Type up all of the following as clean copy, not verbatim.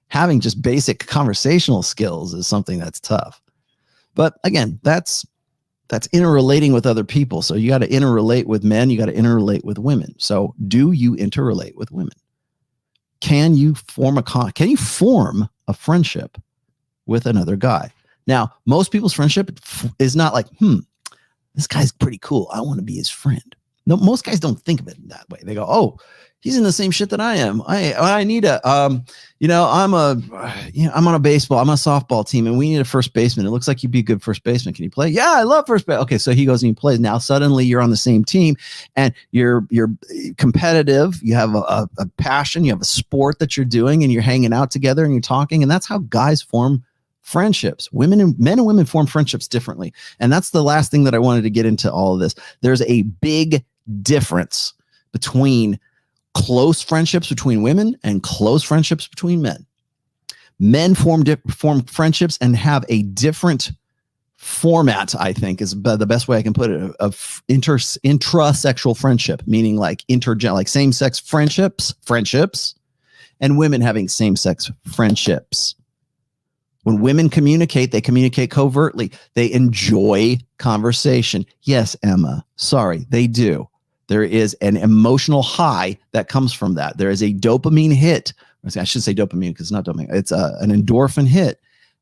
having just basic conversational skills is something that's tough. But again, that's interrelating with other people. So you got to interrelate with men. You got to interrelate with women. So do you interrelate with women? Can you form a friendship with another guy? Now, most people's friendship is not like, this guy's pretty cool, I want to be his friend. No, most guys don't think of it that way. They go, oh, he's in the same shit that I am. I need I'm on a softball team and we need a first baseman. It looks like you'd be a good first baseman. Can you play? Yeah, I love first base. Okay, so he goes and he plays. Now suddenly you're on the same team and you're competitive. You have a passion. You have a sport that you're doing and you're hanging out together and you're talking. And that's how guys form friendships. Men and women form friendships differently. And that's the last thing that I wanted to get into all of this. There's a big difference between close friendships between women and close friendships between men. Men form friendships and have a different format, I think is the best way I can put it, of intrasexual friendship, meaning like same-sex friendships, and women having same-sex friendships. When women communicate, they communicate covertly. They enjoy conversation. Yes, Emma, sorry, they do. There is an emotional high that comes from that. There is a dopamine hit. I should say dopamine because it's not dopamine. It's an endorphin hit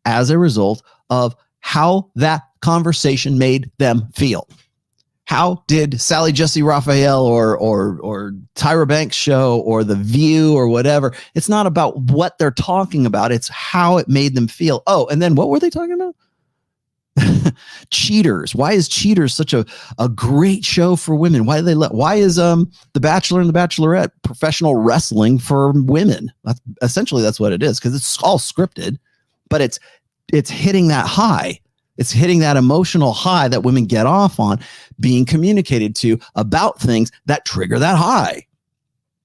as a result of how that conversation made them feel. How did Sally Jesse Raphael or Tyra Banks show or The View or whatever? It's not about what they're talking about. It's how it made them feel. Oh, and then what were they talking about? Cheaters. Why is Cheaters such a great show for women? Why is The Bachelor and The Bachelorette professional wrestling for women? That's what it is, because it's all scripted, but it's hitting that high. It's hitting that emotional high that women get off on, being communicated to about things that trigger that high.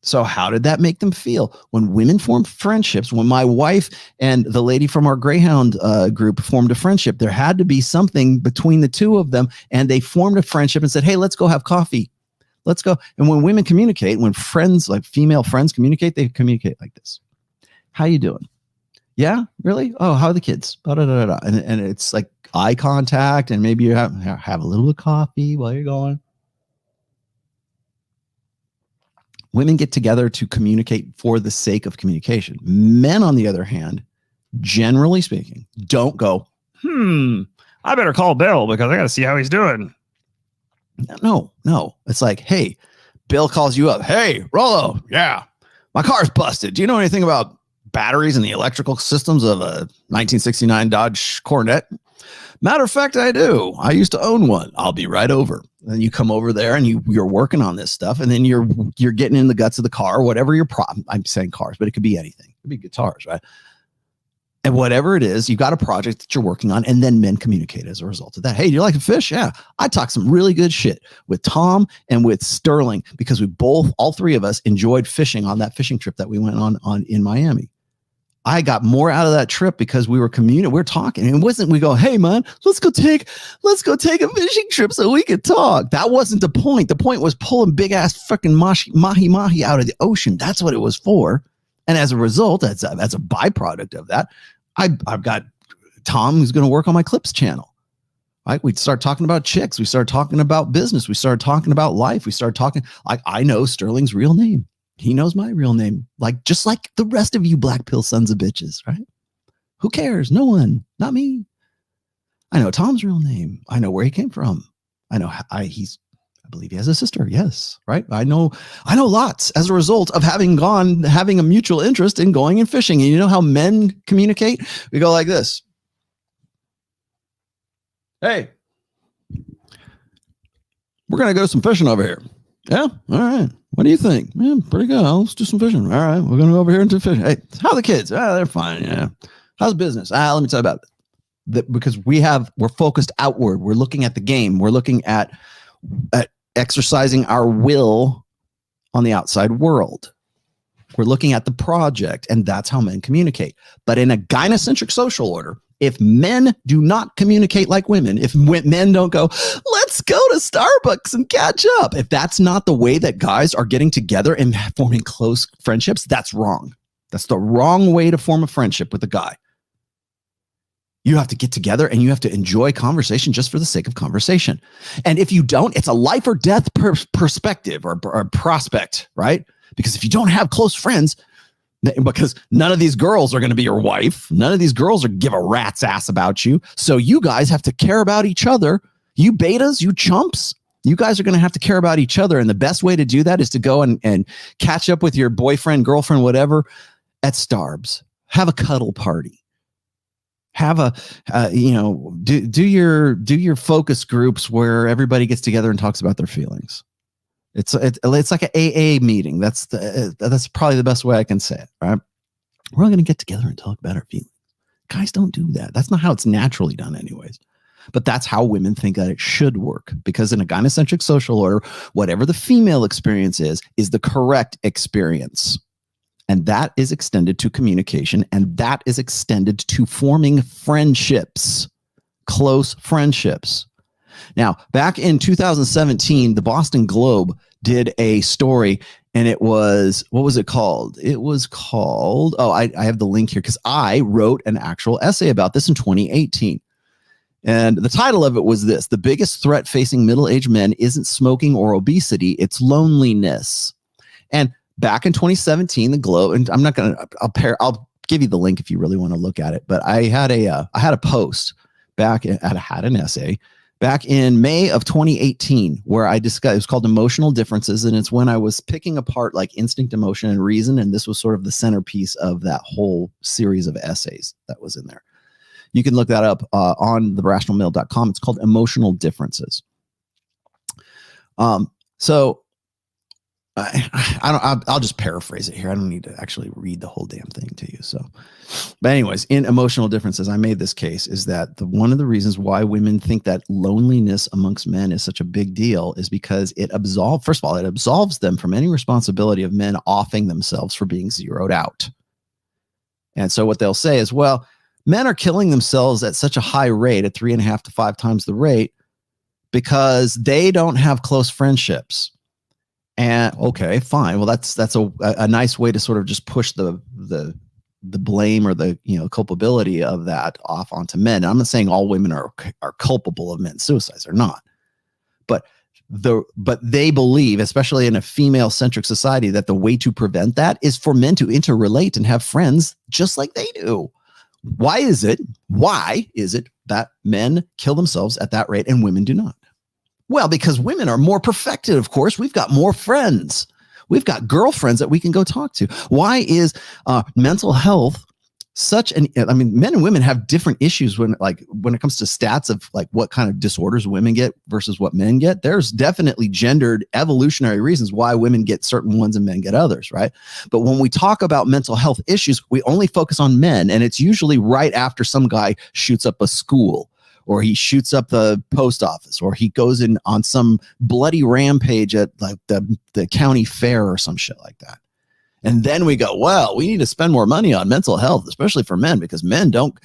So how did that make them feel? When women form friendships, when my wife and the lady from our Greyhound group formed a friendship, there had to be something between the two of them, and they formed a friendship and said, hey, let's go have coffee. Let's go. And when women communicate, when friends, like female friends communicate, they communicate like this. How you doing? Yeah, really? Oh, how are the kids? And it's like eye contact, and maybe you have a little bit of coffee while you're going. Women get together to communicate for the sake of communication. Men, on the other hand, generally speaking, don't go, I better call Bill because I got to see how he's doing. No. It's like, hey, Bill calls you up. Hey, Rollo, yeah, my car's busted. Do you know anything about batteries and the electrical systems of a 1969 Dodge Coronet? Matter of fact, I do. I used to own one. I'll be right over. Then you come over there and you're working on this stuff, and then you're getting in the guts of the car, whatever your problem. I'm saying cars, but it could be anything. It could be guitars, right? And whatever it is, you've got a project that you're working on, and then men communicate as a result of that. Hey, do you like to fish? Yeah. I talked some really good shit with Tom and with Sterling because all three of us enjoyed fishing on that fishing trip that we went on in Miami. I got more out of that trip because we were we're talking. It wasn't, we go, hey man, let's go take a fishing trip so we could talk. That wasn't the point. The point was pulling big ass fucking mahi out of the ocean. That's what it was for. And as a result, as a byproduct of that, I've got Tom who's going to work on my Clips channel. Right? We'd start talking about chicks. We started talking about business. We started talking about life. We started talking, I know Sterling's real name. He knows my real name, just like the rest of you black pill sons of bitches, right? Who cares? No one, not me. I know Tom's real name. I know where he came from. I know I believe he has a sister. Yes, right. I know lots as a result of having a mutual interest in going and fishing. And you know how men communicate? We go like this. Hey, we're going to go some fishing over here. Yeah. All right. What do you think? Yeah, pretty good. Let's do some fishing. All right. We're going to go over here and do fishing. Hey, how are the kids? They're fine. Yeah. How's business? Let me tell you about that, because we're focused outward. We're looking at the game. We're looking at exercising our will on the outside world. We're looking at the project, and that's how men communicate. But in a gynocentric social order, if men do not communicate like women, if men don't go, let's go to Starbucks and catch up, if that's not the way that guys are getting together and forming close friendships, that's wrong. That's the wrong way to form a friendship with a guy. You have to get together and you have to enjoy conversation just for the sake of conversation. And if you don't, it's a life or death perspective or prospect, right? Because if you don't have close friends, because none of these girls are going to be your wife, none of these girls are give a rat's ass about you. So you guys have to care about each other. You betas, you chumps, you guys are going to have to care about each other. And the best way to do that is to go and catch up with your boyfriend, girlfriend, whatever, at Starbs. Have a cuddle party. Have a, do your focus groups where everybody gets together and talks about their feelings. It's like an AA meeting. That's probably the best way I can say it, right? We're all going to get together and talk about our feelings. Guys don't do that. That's not how it's naturally done anyways. But that's how women think that it should work, because in a gynocentric social order, whatever the female experience is the correct experience. And that is extended to communication, and that is extended to forming friendships, close friendships. Now, back in 2017, the Boston Globe did a story, and it was, what was it called? It was called, I have the link here because I wrote an actual essay about this in 2018. And the title of it was this: the biggest threat facing middle-aged men isn't smoking or obesity, it's loneliness. And back in 2017, the Globe, and I'm not going to, I'll give you the link if you really want to look at it. But I had a post back, I had an essay back in May of 2018 where I discussed, it was called Emotional Differences. And it's when I was picking apart like instinct, emotion, and reason. And this was sort of the centerpiece of that whole series of essays that was in there. You can look that up on therationalmale.com. It's called Emotional Differences. So I'll just paraphrase it here. I don't need to actually read the whole damn thing to you. So, but anyways, in Emotional Differences, I made this case is that one of the reasons why women think that loneliness amongst men is such a big deal is because first of all, it absolves them from any responsibility of men offing themselves for being zeroed out. And so what they'll say is, well, men are killing themselves at such a high rate, at 3.5 to 5 times the rate, because they don't have close friendships. And okay, fine. Well, that's a nice way to sort of just push the blame or the culpability of that off onto men. And I'm not saying all women are culpable of men's suicides. They're not, but they believe, especially in a female-centric society, that the way to prevent that is for men to interrelate and have friends just like they do. Why is it that men kill themselves at that rate and women do not? Well, because women are more perfected, of course. We've got more friends. We've got girlfriends that we can go talk to. Why is mental health men and women have different issues when it comes to stats of like what kind of disorders women get versus what men get. There's definitely gendered evolutionary reasons why women get certain ones and men get others, right? But when we talk about mental health issues, we only focus on men, and it's usually right after some guy shoots up a school, or he shoots up the post office, or he goes in on some bloody rampage at like the county fair or some shit like that. And then we go, well, we need to spend more money on mental health, especially for men, because men don't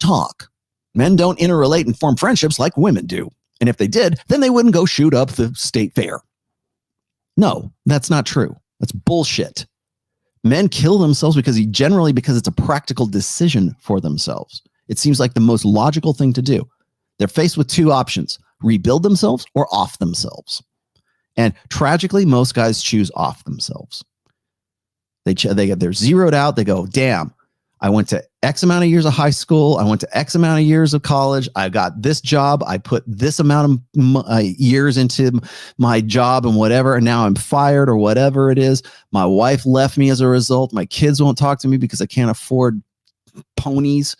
talk. Men don't interrelate and form friendships like women do. And if they did, then they wouldn't go shoot up the state fair. No, that's not true. That's bullshit. Men kill themselves because it's a practical decision for themselves. It seems like the most logical thing to do. They're faced with two options: rebuild themselves or off themselves. And tragically, most guys choose off themselves. They're zeroed out. They go, damn, I went to X amount of years of high school. I went to X amount of years of college. I got this job. I put this amount of years into my job and whatever. And now I'm fired or whatever it is. My wife left me as a result. My kids won't talk to me because I can't afford ponies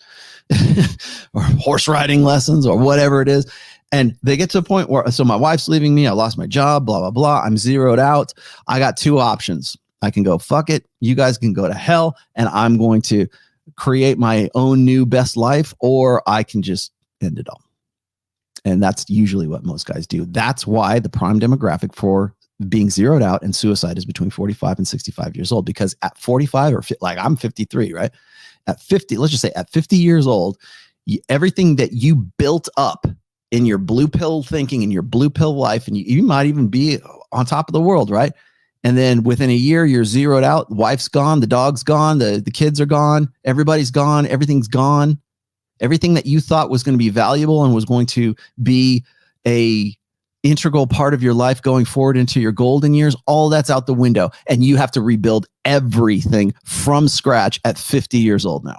or horse riding lessons or whatever it is. And they get to a point where, so my wife's leaving me. I lost my job, blah, blah, blah. I'm zeroed out. I got two options. I can go, fuck it. You guys can go to hell, and I'm going to create my own new best life, or I can just end it all. And that's usually what most guys do. That's why the prime demographic for being zeroed out and suicide is between 45 and 65 years old, because at 45 or like I'm 53, right? At 50, let's just say at 50 years old, everything that you built up in your blue pill thinking, in your blue pill life, and you might even be on top of the world, right? And then within a year, you're zeroed out. The wife's gone. The dog's gone. The kids are gone. Everybody's gone. Everything's gone. Everything that you thought was going to be valuable and was going to be a integral part of your life going forward into your golden years, all that's out the window. And you have to rebuild everything from scratch at 50 years old now.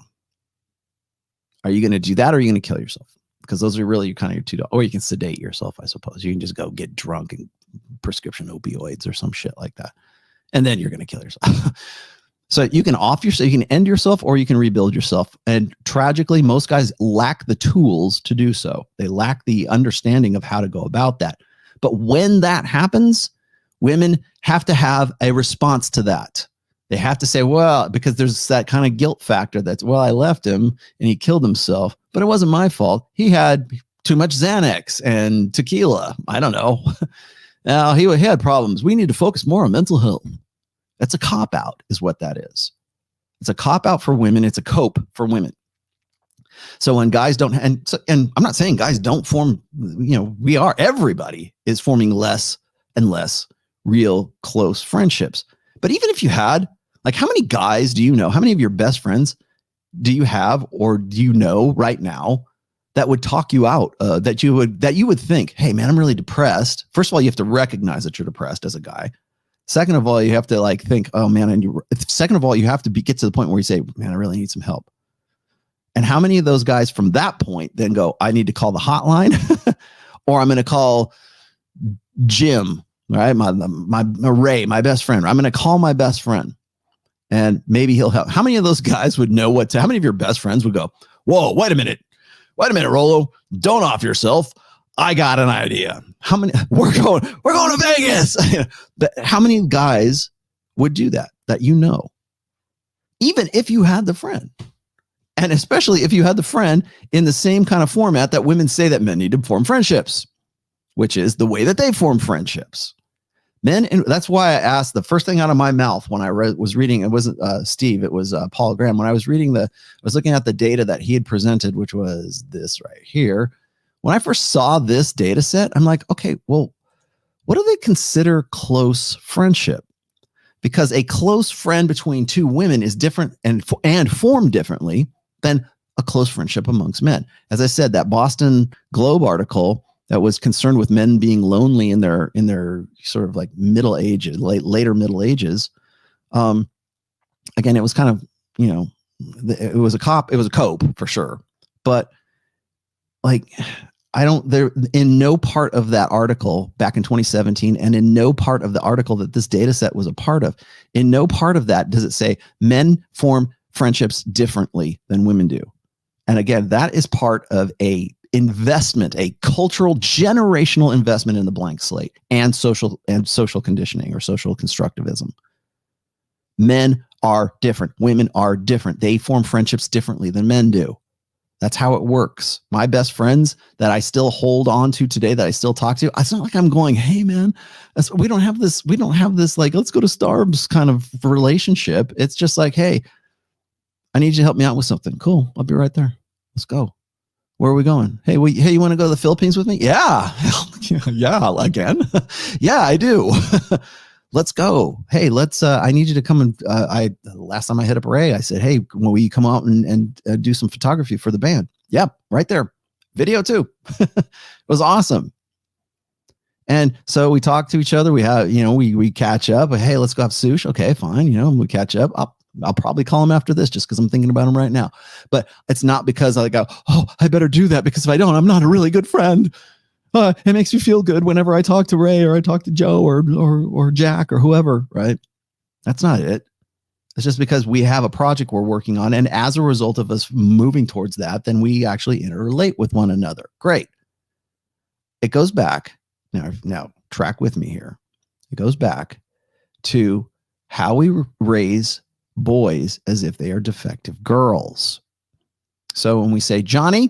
Are you going to do that, or are you going to kill yourself? Because those are really kind of your two, or you can sedate yourself, I suppose. You can just go get drunk and prescription opioids or some shit like that. And then you're going to kill yourself. So you can you can end yourself, or you can rebuild yourself. And tragically, most guys lack the tools to do so. They lack the understanding of how to go about that. But when that happens, women have to have a response to that. They have to say, well, because there's that kind of guilt factor that's, well, I left him and he killed himself, but it wasn't my fault. He had too much Xanax and tequila. I don't know. Now he had problems. We need to focus more on mental health. That's a cop-out is what that is. It's a cop-out for women. It's a cope for women. So when guys don't, and I'm not saying guys don't form, everybody is forming less and less real close friendships. But even if you had, like, how many guys do you know? How many of your best friends do you have, or do you know right now that would talk you out, that you would think, hey man, I'm really depressed. First of all, you have to recognize that you're depressed as a guy. Second of all, you have to think, oh man, second of all, you have to get to the point where you say, man, I really need some help. And how many of those guys from that point then go, I need to call the hotline or I'm going to call Jim, right? My Ray, my best friend. I'm going to call my best friend and maybe he'll help. How many of those guys would know how many of your best friends would go, whoa, wait a minute, Rolo, don't off yourself. I got an idea. How many we're going to Vegas. But how many guys would do that even if you had the friend? And especially if you had the friend in the same kind of format that women say that men need to form friendships, which is the way that they form friendships. Men, and that's why I asked the first thing out of my mouth when I was reading, it wasn't Steve, it was Paul Graham. When I was looking at the data that he had presented, which was this right here. When I first saw this data set, I'm like, okay, well, what do they consider close friendship? Because a close friend between two women is different and formed differently than a close friendship amongst men. As I said, that Boston Globe article that was concerned with men being lonely in their sort of like middle ages, later middle ages. Again, it was kind of, it was a cope for sure. But in no part of that article back in 2017, and in no part of the article that this data set was a part of, in no part of that does it say men form friendships differently than women do. And again, that is part of a cultural, generational investment in the blank slate and social conditioning or social constructivism. Men are different. Women are different. They form friendships differently than men do. That's how it works. My best friends that I still hold on to today, that I still talk to, it's not like I'm going, hey man, we don't have this like, let's go to Starbucks kind of relationship. It's just like, hey, I need you to help me out with something. Cool. I'll be right there. Let's go. Where are we going? Hey, you want to go to the Philippines with me? Yeah. Yeah. Again. Yeah, I do. Let's go. Hey, I need you to come and, last time I hit up Ray, I said, hey, will you come out and do some photography for the band? Yep. Right there. Video too. It was awesome. And so we talk to each other. We have, we catch up. Hey, let's go have sushi. Okay, fine. We catch up. I'll probably call him after this just because I'm thinking about him right now. But it's not because I go, oh, I better do that, because if I don't, I'm not a really good friend. It makes me feel good whenever I talk to Ray or I talk to Joe or Jack or whoever, right? That's not it. It's just because we have a project we're working on. And as a result of us moving towards that, then we actually interrelate with one another. Great. It goes back. Now track with me here. It goes back to how we raise boys as if they are defective girls. So when we say, Johnny,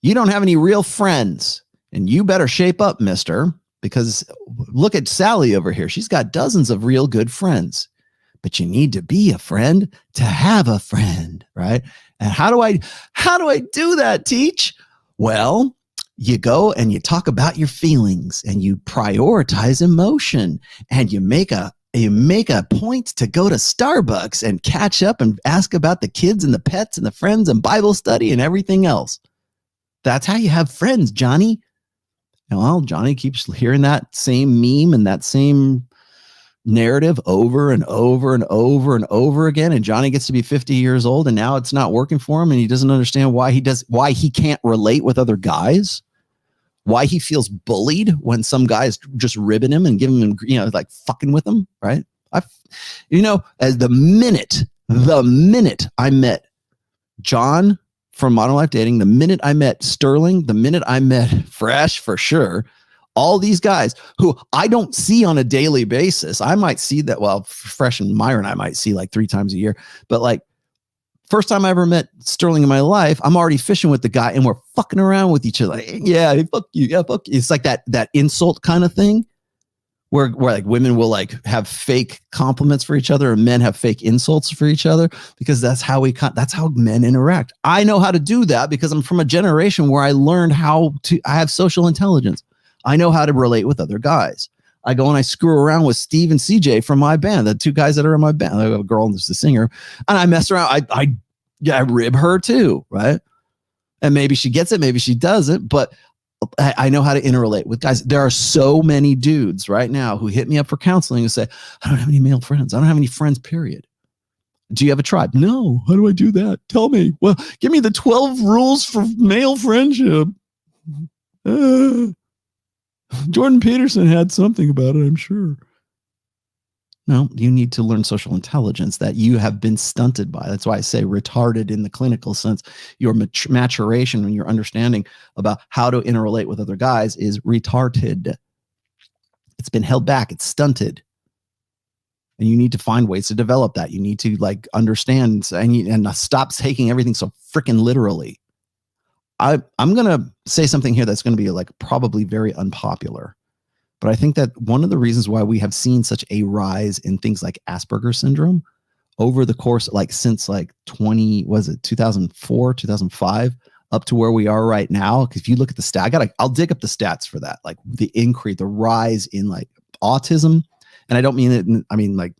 you don't have any real friends and you better shape up, mister, because look at Sally over here. She's got dozens of real good friends, but you need to be a friend to have a friend, right? And how do I do that, Teach? Well, you go and you talk about your feelings and you prioritize emotion and you make a you make a point to go to Starbucks and catch up and ask about the kids and the pets and the friends and Bible study and everything else. That's how you have friends, Johnny. And well, Johnny keeps hearing that same meme and that same narrative over and over and over and over again. And Johnny gets to be 50 years old and now it's not working for him. And he doesn't understand why he can't relate with other guys. Why he feels bullied when some guy is just ribbing him and giving him, like fucking with him, right? As the minute I met John from Modern Life Dating, the minute I met Sterling, the minute I met Fresh for sure, all these guys who I don't see on a daily basis. I might see that, well, Fresh and Myron I might see like 3 times a year, but like, first time I ever met Sterling in my life, I'm already fishing with the guy and we're fucking around with each other. Like, yeah, fuck you. Yeah, fuck you. It's like that insult kind of thing where like women will like have fake compliments for each other and men have fake insults for each other because that's how men interact. I know how to do that because I'm from a generation where I learned I have social intelligence. I know how to relate with other guys. I go and I screw around with Steve and CJ from my band, the 2 guys that are in my band. I have a girl and there's the singer, and I mess around. I rib her too, right? And maybe she gets it, maybe she doesn't, but I know how to interrelate with guys. There are so many dudes right now who hit me up for counseling and say, I don't have any male friends. I don't have any friends, period. Do you have a tribe? No. How do I do that? Tell me. Well, give me the 12 rules for male friendship. Jordan Peterson had something about it, I'm sure. No, you need to learn social intelligence that you have been stunted by. That's why I say retarded in the clinical sense. Your maturation and your understanding about how to interrelate with other guys is retarded. It's been held back. It's stunted. And you need to find ways to develop that. You need to like understand and stop taking everything so freaking literally. I'm going to say something here that's going to be like probably very unpopular, but I think that one of the reasons why we have seen such a rise in things like Asperger's syndrome over the course, like since like 2004, 2005, up to where we are right now. Cause if you look at the stat, I'll dig up the stats for that. Like the increase, the rise in like autism. And I don't mean it, I mean like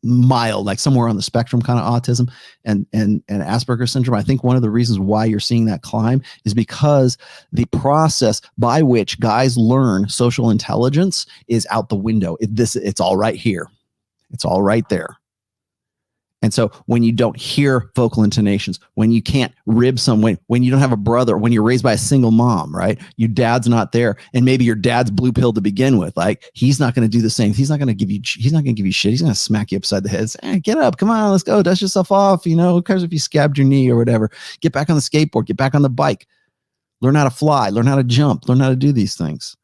mild, like somewhere on the spectrum kind of autism and Asperger's syndrome. I think one of the reasons why you're seeing that climb is because the process by which guys learn social intelligence is out the window. It's all right here. It's all right there. And so when you don't hear vocal intonations, when you can't rib someone, when you don't have a brother, when you're raised by a single mom, right? Your dad's not there. And maybe your dad's blue pill to begin with. Like he's not going to do the same. He's not going to give you shit. He's going to smack you upside the head. Say, hey, get up. Come on, let's go. Dust yourself off. Who cares if you scabbed your knee or whatever? Get back on the skateboard, get back on the bike, learn how to fly, learn how to jump, learn how to do these things.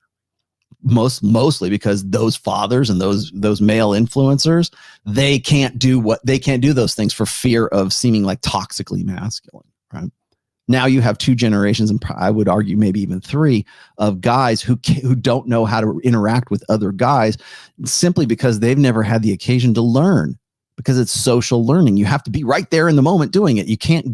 Mostly because those fathers and those male influencers, they can't do those things for fear of seeming like toxically masculine, right? Now you have 2 generations, and I would argue maybe even 3 of guys who don't know how to interact with other guys simply because they've never had the occasion to learn, because it's social learning. You have to be right there in the moment doing it. You can't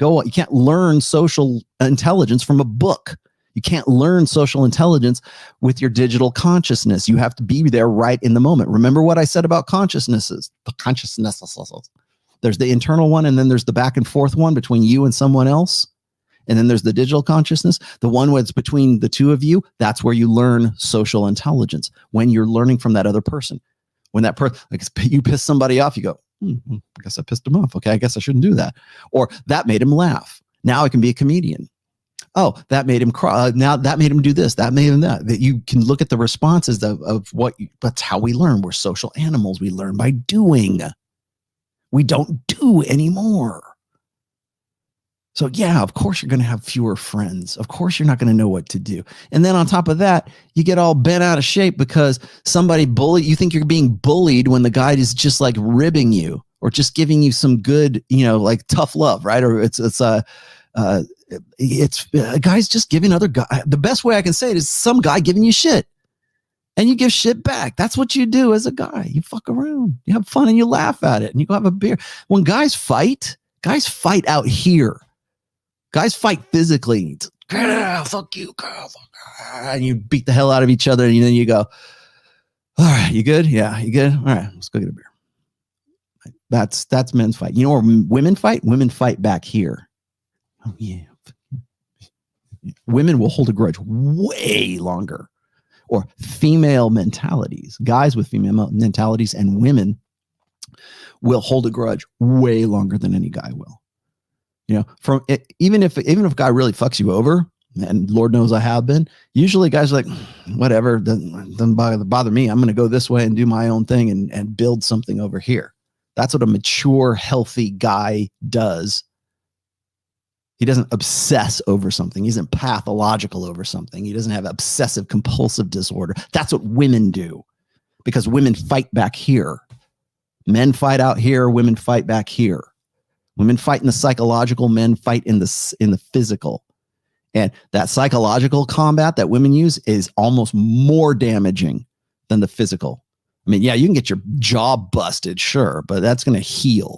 learn social intelligence from a book. You can't learn social intelligence with your digital consciousness. You have to be there right in the moment. Remember what I said about consciousnesses. The consciousnesses. There's the internal one, and then there's the back and forth one between you and someone else. And then there's the digital consciousness. The one where it's between the 2 of you, that's where you learn social intelligence, when you're learning from that other person. When that person, like you piss somebody off, you go, I guess I pissed him off. Okay, I guess I shouldn't do that. Or that made him laugh. Now I can be a comedian. Oh, that made him cry. Now that made him do this. That made him that. That you can look at the responses of that's how we learn. We're social animals. We learn by doing. We don't do anymore. So yeah, of course you're going to have fewer friends. Of course you're not going to know what to do. And then on top of that, you get all bent out of shape because somebody you think you're being bullied when the guy is just like ribbing you or just giving you some good, like tough love, right? Or it's guys just giving other guy. The best way I can say it is some guy giving you shit and you give shit back. That's what you do as a guy. You fuck around, you have fun, and you laugh at it, and you go have a beer. When guys fight out here. Guys fight physically. Fuck you, girl. And you beat the hell out of each other, and then you go, all right, you good? Yeah, you good? All right, let's go get a beer. That's men's fight. You know where women fight? Women fight back here. Oh yeah. Women will hold a grudge way longer. Or female mentalities, guys with female mentalities and women will hold a grudge way longer than any guy will. You know, from it, even if a guy really fucks you over, and Lord knows I have been, usually guys are like, whatever, doesn't bother me. I'm going to go this way and do my own thing and build something over here. That's what a mature, healthy guy does. He doesn't obsess over something. He isn't pathological over something. He doesn't have obsessive compulsive disorder. That's what women do, because women fight back here. Men fight out here. Women fight back here. Women fight in the psychological. Men fight in the physical. And that psychological combat that women use is almost more damaging than the physical. I mean, yeah, you can get your jaw busted, sure, but that's going to heal.